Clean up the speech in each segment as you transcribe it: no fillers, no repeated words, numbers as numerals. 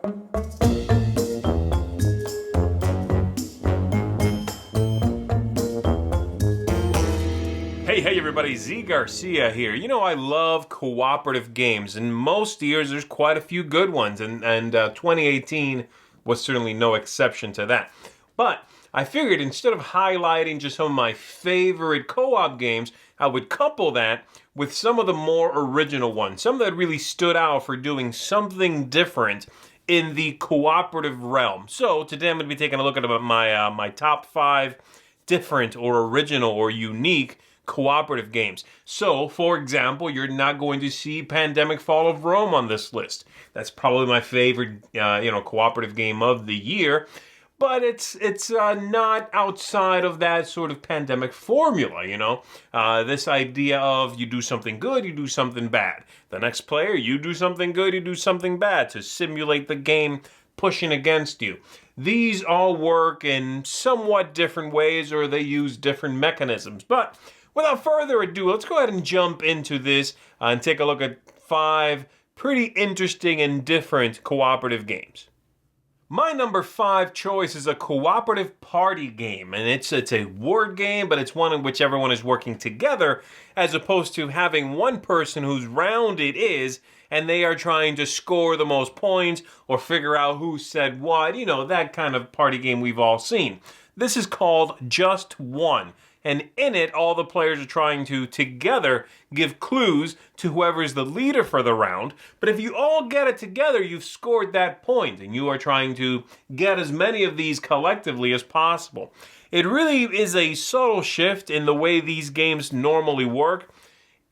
Hey everybody, Z Garcia here. You know, I love cooperative games, and most years there's quite a few good ones, and 2018 was certainly no exception to that. But I figured instead of highlighting just some of my favorite co-op games, I would couple that with some of the more original ones, some that really stood out for doing something different in the cooperative realm. So today I'm going to be taking a look at my top 5 different or original or unique cooperative games. So, for example, you're not going to see Pandemic Fall of Rome on this list. That's probably my favorite, cooperative game of the year. But it's not outside of that sort of pandemic formula, this idea of you do something good, you do something bad. The next player, you do something good, you do something bad to simulate the game pushing against you. These all work in somewhat different ways, or they use different mechanisms. But without further ado, let's go ahead and jump into this and take a look at 5 pretty interesting and different cooperative games. My number 5 choice is a cooperative party game, and it's a word game, but it's one in which everyone is working together, as opposed to having one person whose round it is, and they are trying to score the most points or figure out who said what, that kind of party game we've all seen. This is called Just One. And in it, all the players are trying to, together, give clues to whoever's the leader for the round. But if you all get it together, you've scored that point, and you are trying to get as many of these collectively as possible. It really is a subtle shift in the way these games normally work,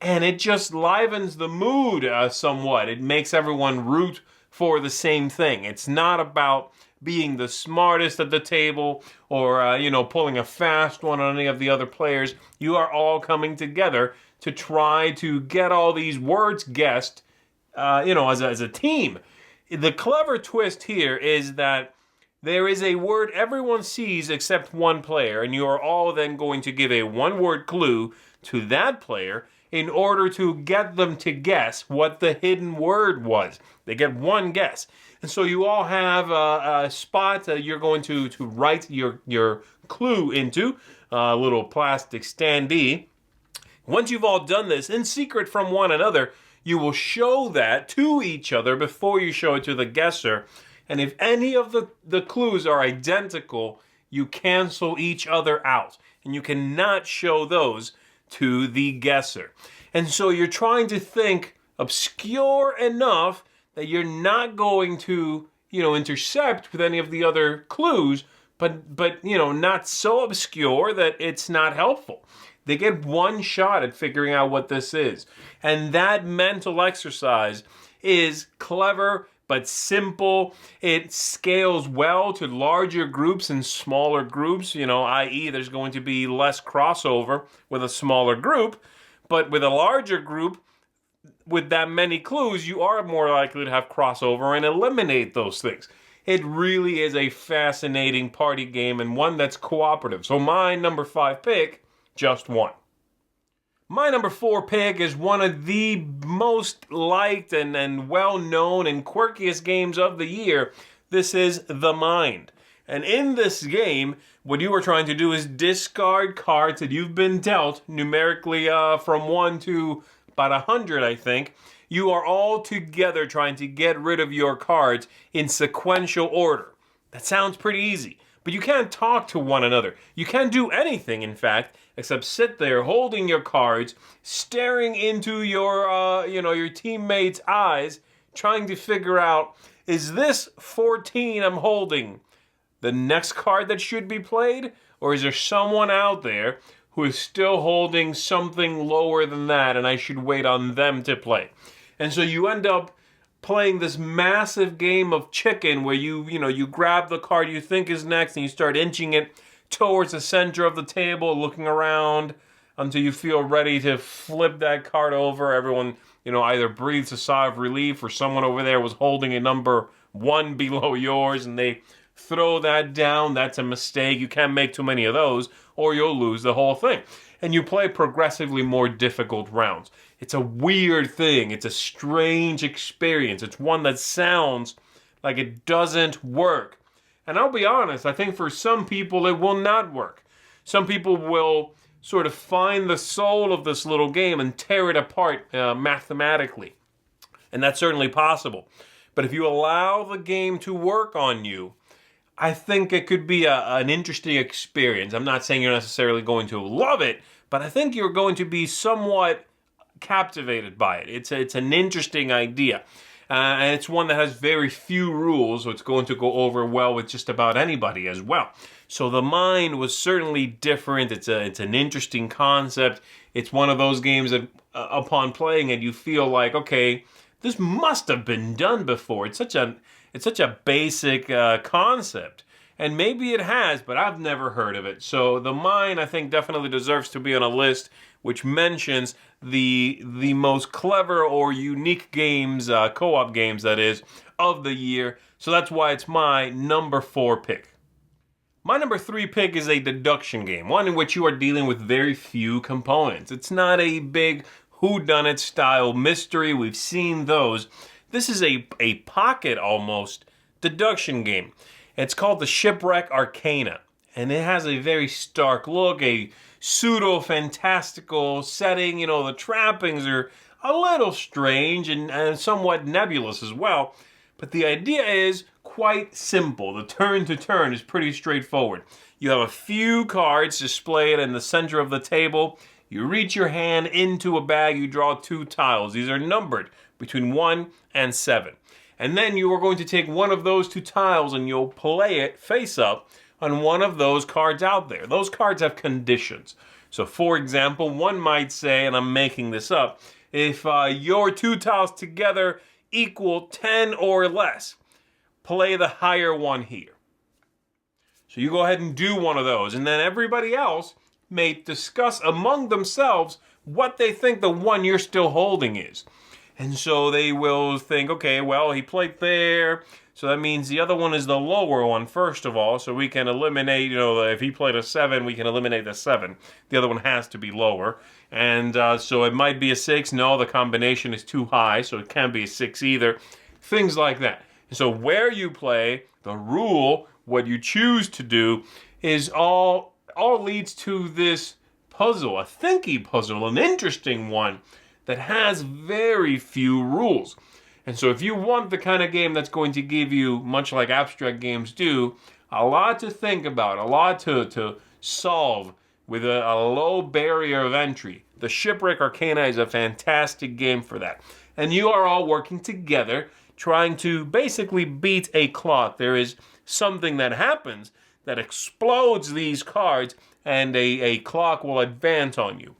and it just livens the mood somewhat. It makes everyone root for the same thing. It's not about being the smartest at the table or, pulling a fast one on any of the other players. You are all coming together to try to get all these words guessed, as a team. The clever twist here is that there is a word everyone sees except one player, and you are all then going to give a one-word clue to that player in order to get them to guess what the hidden word was. They get one guess. And so you all have a spot you're going to write your clue into, a little plastic standee. Once you've all done this in secret from one another, you will show that to each other before you show it to the guesser. And if any of the clues are identical, you cancel each other out. And you cannot show those to the guesser. And so you're trying to think obscure enough that you're not going to, intercept with any of the other clues, but not so obscure that it's not helpful. They get one shot at figuring out what this is. And that mental exercise is clever but simple. It scales well to larger groups and smaller groups, i.e. there's going to be less crossover with a smaller group, but with a larger group, with that many clues, you are more likely to have crossover and eliminate those things. It really is a fascinating party game and one that's cooperative. So my number 5 pick, Just One. My number 4 pick is one of the most liked and well-known and quirkiest games of the year. This is The Mind. And in this game, what you are trying to do is discard cards that you've been dealt numerically from 1 to about 100, I think. You are all together trying to get rid of your cards in sequential order. That sounds pretty easy, but you can't talk to one another. You can't do anything, in fact, except sit there holding your cards, staring into your teammates' eyes, trying to figure out, is this 14 I'm holding the next card that should be played, or is there someone out there who is still holding something lower than that, and I should wait on them to play? And so you end up playing this massive game of chicken where you grab the card you think is next and you start inching it towards the center of the table, looking around until you feel ready to flip that card over. Everyone, either breathes a sigh of relief or someone over there was holding a number 1 below yours and they throw that down. That's a mistake. You can't make too many of those or you'll lose the whole thing. And you play progressively more difficult rounds. It's a weird thing. It's a strange experience. It's one that sounds like it doesn't work. And I'll be honest, I think for some people it will not work. Some people will sort of find the soul of this little game and tear it apart mathematically. And that's certainly possible. But if you allow the game to work on you, I think it could be an interesting experience. I'm not saying you're necessarily going to love it, but I think you're going to be somewhat captivated by it. It's an interesting idea. And it's one that has very few rules, so it's going to go over well with just about anybody as well. So the Mind was certainly different. It's an interesting concept. It's one of those games that upon playing it, you feel like, okay, this must have been done before. It's such a basic concept. And maybe it has, but I've never heard of it. So the Mind, I think, definitely deserves to be on a list which mentions the most clever or unique games, co-op games that is, of the year. So that's why it's my number 4 pick. My number 3 pick is a deduction game, one in which you are dealing with very few components. It's not a big whodunit style mystery. We've seen those. This is a pocket almost deduction game. It's called the Shipwreck Arcana, and it has a very stark look, a pseudo-fantastical setting. You know, the trappings are a little strange and somewhat nebulous as well, but the idea is quite simple. The turn to turn is pretty straightforward. You have a few cards displayed in the center of the table. You reach your hand into a bag, you draw 2 tiles. These are numbered between 1 and 7. And then you are going to take one of those 2 tiles and you'll play it face up on one of those cards out there. Those cards have conditions. So for example, one might say, and I'm making this up, if your 2 tiles together equal 10 or less, play the higher one here. So you go ahead and do one of those, and then everybody else may discuss among themselves what they think the one you're still holding is. And so they will think, okay, well, he played there, so that means the other one is the lower one, first of all, so we can eliminate, if he played a 7, we can eliminate the 7. The other one has to be lower. And so it might be a 6. No, the combination is too high, so it can't be a 6 either. Things like that. And so where you play, the rule, what you choose to do, is all leads to this puzzle, a thinky puzzle, an interesting one that has very few rules. And so if you want the kind of game that's going to give you, much like abstract games do, a lot to think about, a lot to solve with a low barrier of entry, the Shipwreck Arcana is a fantastic game for that. And you are all working together, trying to basically beat a clock. There is something that happens that explodes these cards, and a clock will advance on you.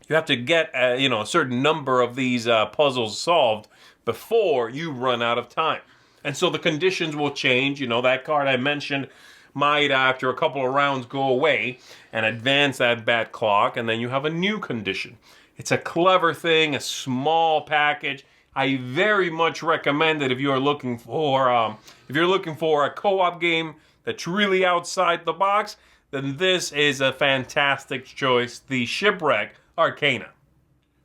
You have to get a certain number of these puzzles solved before you run out of time. And so the conditions will change. That card I mentioned might, after a couple of rounds, go away and advance that bad clock, and then you have a new condition. It's a clever thing, a small package. I very much recommend it if you're looking for a co-op game that's really outside the box. Then this is a fantastic choice, the Shipwreck Arcana.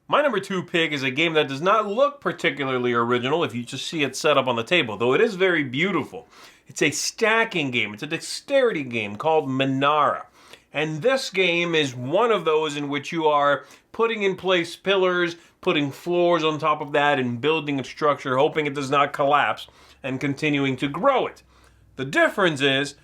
My number 2 pick is a game that does not look particularly original if you just see it set up on the table, though it is very beautiful. It's a stacking game. It's a dexterity game called Minara. And this game is one of those in which you are putting in place pillars, putting floors on top of that, and building a structure, hoping it does not collapse, and continuing to grow it. The difference is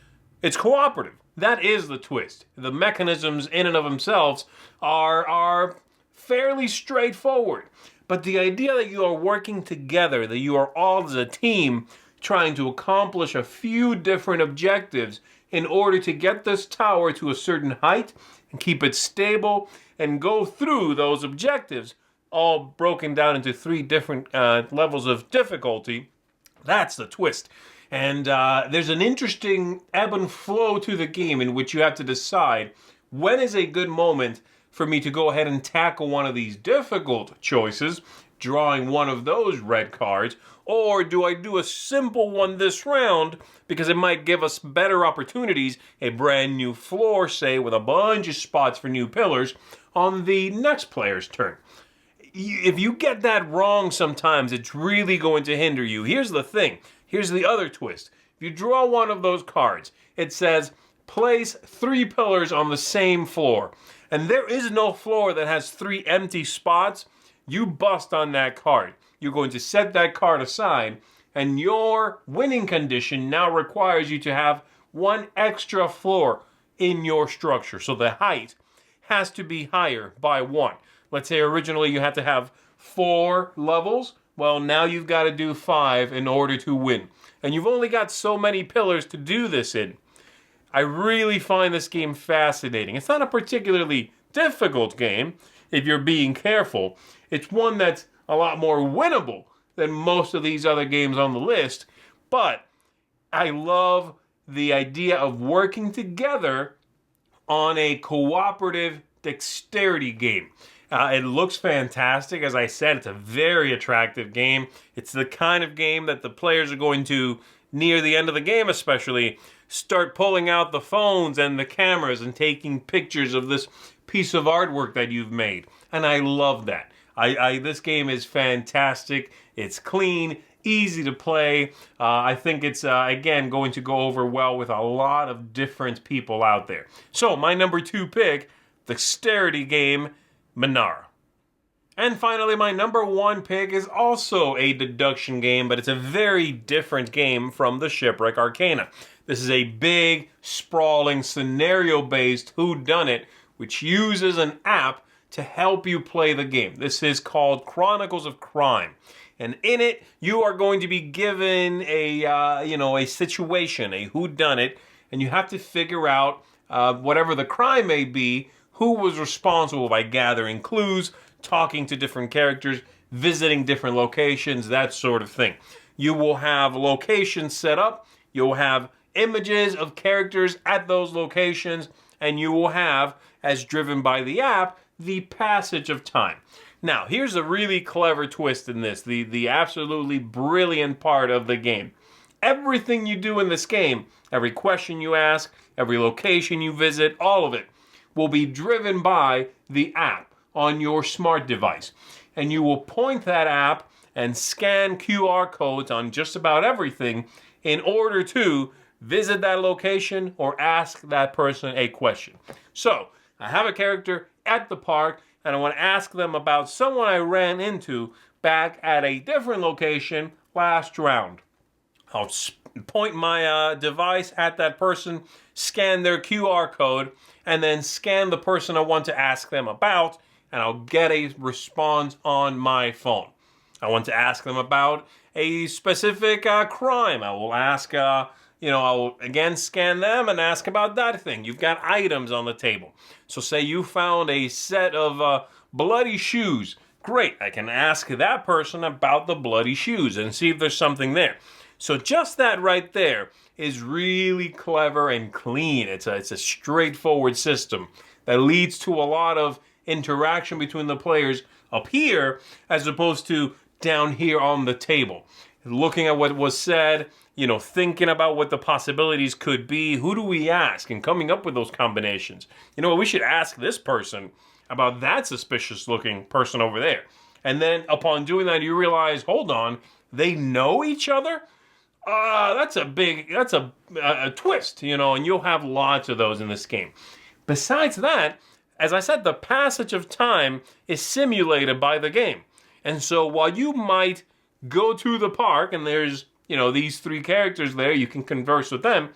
it's cooperative. That is the twist. The mechanisms in and of themselves are fairly straightforward. But the idea that you are working together, that you are all as a team trying to accomplish a few different objectives in order to get this tower to a certain height and keep it stable and go through those objectives, all broken down into 3 different levels of difficulty, that's the twist. And there's an interesting ebb and flow to the game in which you have to decide when is a good moment for me to go ahead and tackle one of these difficult choices, drawing one of those red cards, or do I do a simple one this round because it might give us better opportunities, a brand new floor, say, with a bunch of spots for new pillars on the next player's turn. If you get that wrong sometimes, it's really going to hinder you. Here's the thing. Here's the other twist. If you draw one of those cards, it says, place 3 pillars on the same floor. And there is no floor that has 3 empty spots. You bust on that card. You're going to set that card aside, and your winning condition now requires you to have 1 extra floor in your structure. So the height has to be higher by 1. Let's say originally you had to have 4 levels. Well, now you've got to do 5 in order to win. And you've only got so many pillars to do this in. I really find this game fascinating. It's not a particularly difficult game if you're being careful. It's one that's a lot more winnable than most of these other games on the list. But I love the idea of working together on a cooperative dexterity game. It looks fantastic. As I said, it's a very attractive game. It's the kind of game that the players are going to, near the end of the game especially, start pulling out the phones and the cameras and taking pictures of this piece of artwork that you've made. And I love that. This game is fantastic. It's clean, easy to play. I think it's, again, going to go over well with a lot of different people out there. So, my number 2 pick, dexterity game, Minara. And finally, my number 1 pick is also a deduction game, but it's a very different game from the Shipwreck Arcana. This is a big, sprawling, scenario-based whodunit, which uses an app to help you play the game. This is called Chronicles of Crime. And in it, you are going to be given a situation, a whodunit, and you have to figure out whatever the crime may be, who was responsible by gathering clues, talking to different characters, visiting different locations, that sort of thing. You will have locations set up, you'll have images of characters at those locations, and you will have, as driven by the app, the passage of time. Now, here's a really clever twist in this, the absolutely brilliant part of the game. Everything you do in this game, every question you ask, every location you visit, all of it, will be driven by the app on your smart device. And you will point that app and scan QR codes on just about everything in order to visit that location or ask that person a question. So, I have a character at the park and I want to ask them about someone I ran into back at a different location last round. I'll point my device at that person, scan their QR code, and then scan the person I want to ask them about, and I'll get a response on my phone. I want to ask them about a specific crime. I will ask, I will again scan them and ask about that thing. You've got items on the table. So say you found a set of bloody shoes. Great, I can ask that person about the bloody shoes and see if there's something there. So just that right there is really clever and clean. It's a straightforward system that leads to a lot of interaction between the players up here as opposed to down here on the table. Looking at what was said, thinking about what the possibilities could be. Who do we ask? And coming up with those combinations. We should ask this person about that suspicious looking person over there. And then upon doing that, you realize, hold on, they know each other? That's a twist, and you'll have lots of those in this game. Besides that, as I said, the passage of time is simulated by the game. And so while you might go to the park and there's, these 3 characters there, you can converse with them.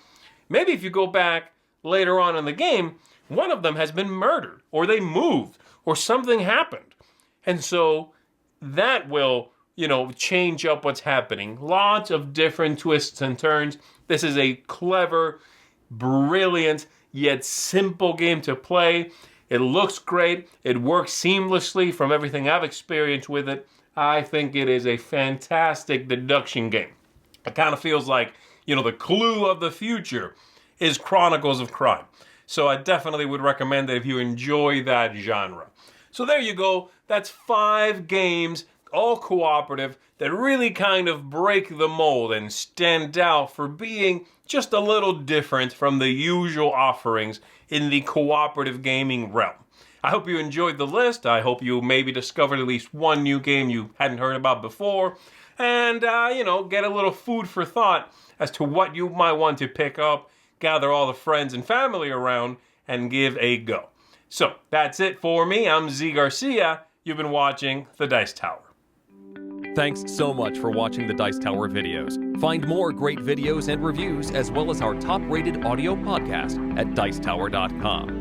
Maybe if you go back later on in the game, one of them has been murdered, or they moved, or something happened. And so that will, change up what's happening. Lots of different twists and turns. This is a clever, brilliant, yet simple game to play. It looks great. It works seamlessly from everything I've experienced with it. I think it is a fantastic deduction game. It kind of feels like, the clue of the future is Chronicles of Crime. So I definitely would recommend it if you enjoy that genre. So there you go. That's 5 games, all cooperative, that really kind of break the mold and stand out for being just a little different from the usual offerings in the cooperative gaming realm. I hope you enjoyed the list. I hope you maybe discovered at least one new game you hadn't heard about before. And, get a little food for thought as to what you might want to pick up, gather all the friends and family around, and give a go. So, that's it for me. I'm Z Garcia. You've been watching The Dice Tower. Thanks so much for watching the Dice Tower videos. Find more great videos and reviews as well as our top-rated audio podcast at Dicetower.com.